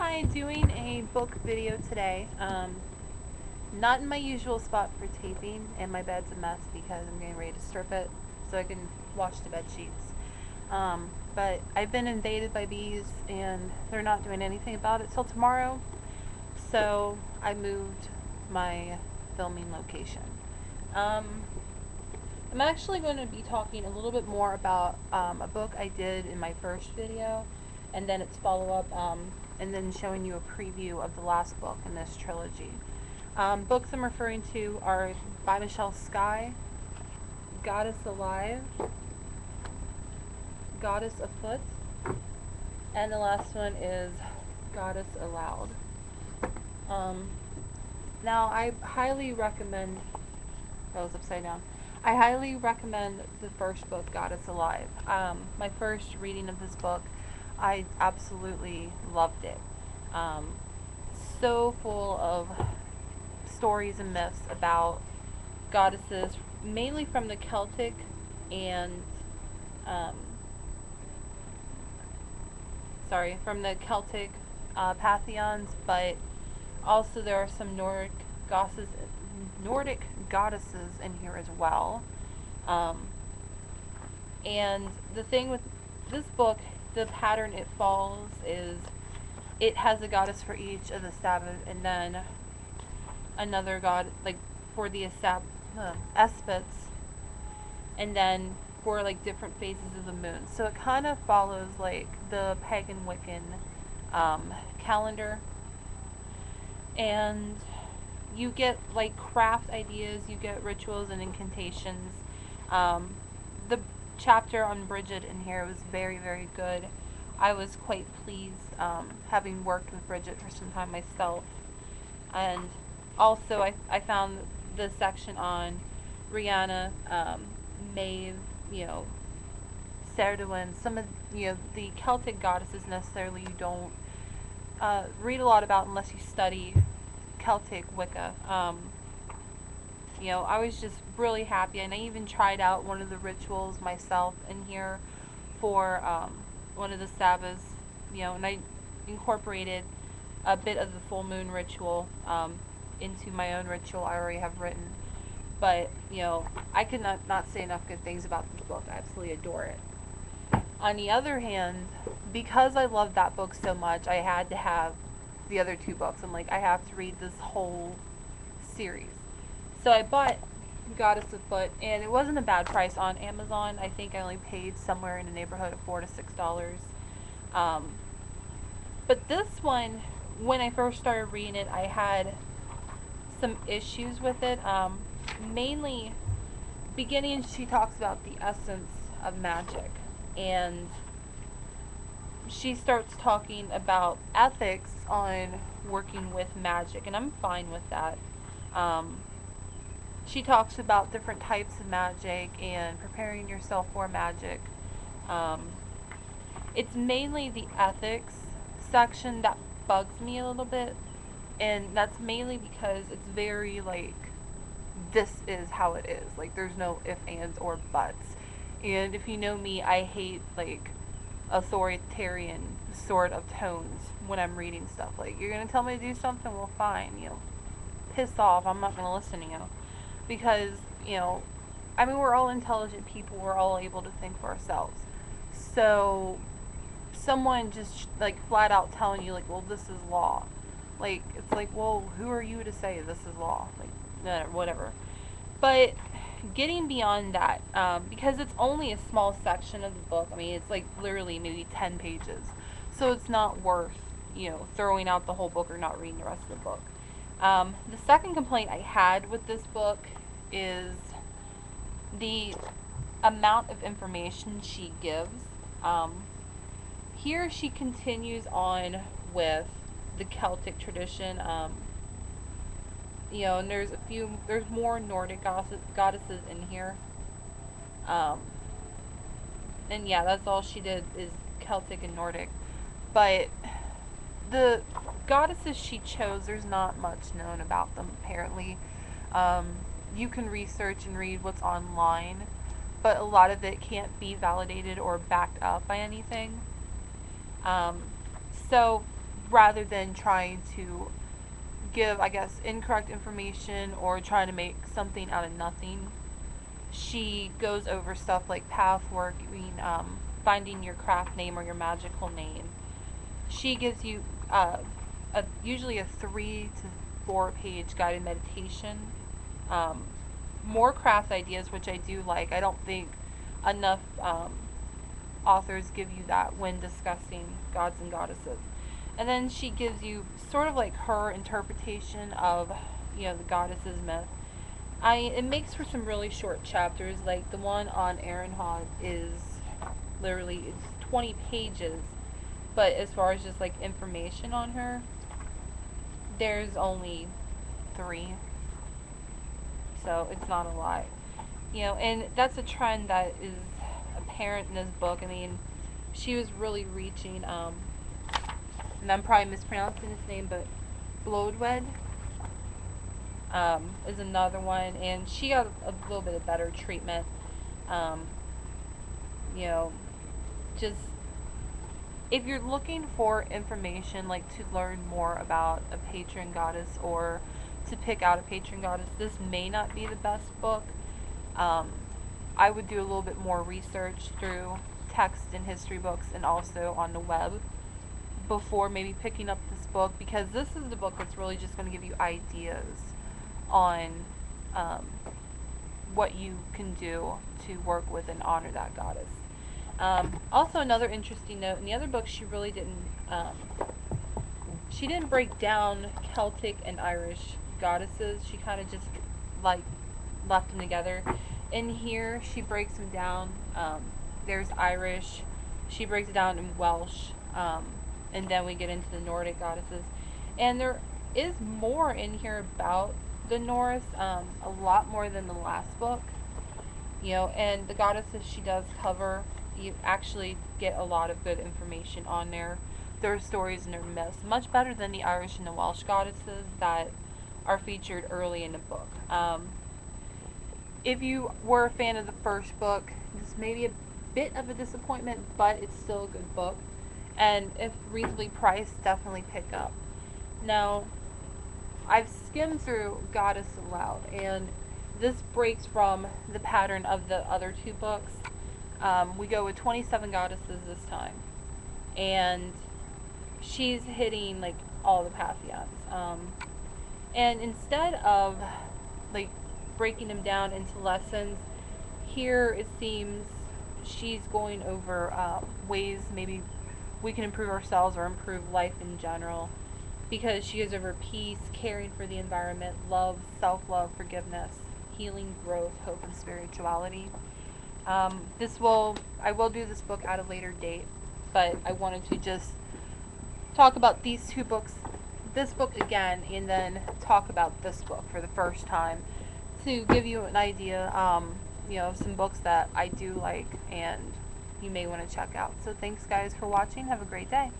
Hi, doing a book video today. Not in my usual spot for taping, and my bed's a mess because I'm getting ready to strip it so I can wash the bed sheets. But I've been invaded by bees, and they're not doing anything about it till tomorrow. So I moved my filming location. Um, I'm actually going to be talking a little bit more about a book I did in my first video, and then its follow-up, and then showing you a preview of the last book in this trilogy. Books I'm referring to are by Michelle Skye, Goddess Alive, Goddess Afoot, and the last one is Goddess Aloud. Um, Now, I highly recommend, that was upside down. I highly recommend the first book, Goddess Alive. My first reading of this book, I absolutely loved it. Um, so full of stories and myths about goddesses, mainly from the Celtic and, um, from the Celtic pantheons, but also there are some Nordic goddesses in here as well. Um, and the thing with this book, the pattern it follows is it has a goddess for each of the Sabbath, and then another god, like for the Esbats, and then for like different phases of the moon. So it kind of follows like the pagan Wiccan calendar, and you get like craft ideas, you get rituals and incantations. The chapter on Bridget in here was very, very good. I was quite pleased, having worked with Bridget for some time myself. And also, I found the section on Rihanna, Maeve, you know, Serdwin, some of, the Celtic goddesses necessarily you don't read a lot about unless you study Celtic Wicca. I was just really happy, and I even tried out one of the rituals myself in here for one of the Sabbaths, and I incorporated a bit of the full moon ritual into my own ritual I already have written. But, I could not say enough good things about this book. I absolutely adore it. On the other hand, because I loved that book so much, I had to have the other two books. I'm like, I have to read this whole series. So I bought Goddess Afoot, and it wasn't a bad price on Amazon. I think I only paid somewhere in the neighborhood of $4 to $6. But this one, when I first started reading it, I had some issues with it. Mainly, beginning, she talks about the essence of magic, and she starts talking about ethics on working with magic, and I'm fine with that. She talks about different types of magic and preparing yourself for magic. It's mainly the ethics section that bugs me a little bit, and that's mainly because it's very like, this is how it is. Like, there's no ifs, ands, or buts. And if you know me, I hate like authoritarian sort of tones when I'm reading stuff. Like, you're gonna tell me to do something, well, fine, piss off. I'm not gonna listen to you, because I mean, we're all intelligent people. We're all able to think for ourselves. So someone just like flat out telling you like, well, this is law. Like, it's like, well, who are you to say this is law? Like, no, whatever. But getting beyond that, because it's only a small section of the book. I mean, it's like literally maybe 10 pages. So it's not worth, throwing out the whole book or not reading the rest of the book. The second complaint I had with this book is the amount of information she gives. Here she continues on with the Celtic tradition, and there's more Nordic goddesses in here. And yeah, that's all she did is Celtic and Nordic. But the goddesses she chose, there's not much known about them, apparently. You can research and read what's online, but a lot of it can't be validated or backed up by anything. So rather than trying to give, I guess, incorrect information or trying to make something out of nothing. She goes over stuff like path working, finding your craft name or your magical name. She gives you usually a 3 to 4 page guided meditation. Um, More craft ideas, which I do like. I don't think enough authors give you that when discussing gods and goddesses. And then she gives you sort of like her interpretation of, the goddesses myth. It makes for some really short chapters. Like the one on Erenhod is literally it's 20 pages, but as far as just like information on her, there's only 3, so it's not a lot. And that's a trend that is apparent in this book. I mean, she was really reaching, and I'm probably mispronouncing his name, but Blodwed is another one, and she got a little bit of better treatment. Um, you know, just if you're looking for information, like to learn more about a patron goddess or to pick out a patron goddess, this may not be the best book. Um, I would do a little bit more research through text and history books and also on the web before maybe picking up this book, because this is the book that's really just going to give you ideas on um, what you can do to work with and honor that goddess. Also, another interesting note, in the other book she didn't break down Celtic and Irish goddesses. She kind of just like left them together. In here, she breaks them down. There's Irish. She breaks it down in Welsh. And then we get into the Nordic goddesses. And there is more in here about the Norse, a lot more than the last book. And the goddesses she does cover, you actually get a lot of good information on there. Their stories and their myths, much better than the Irish and the Welsh goddesses that are featured early in the book. If you were a fan of the first book, this may be a bit of a disappointment, but it's still a good book. And if reasonably priced, definitely pick up. Now, I've skimmed through Goddess Aloud, and this breaks from the pattern of the other 2 books. We go with 27 goddesses this time, and she's hitting like all the pantheons. And instead of like breaking them down into lessons, here it seems she's going over ways maybe we can improve ourselves or improve life in general, because she goes over peace, caring for the environment, love, self-love, forgiveness, healing, growth, hope, and spirituality. I will do this book at a later date, but I wanted to just talk about these 2 books, this book again, and then talk about this book for the first time to give you an idea, some books that I do like and you may want to check out. So thanks guys for watching. Have a great day.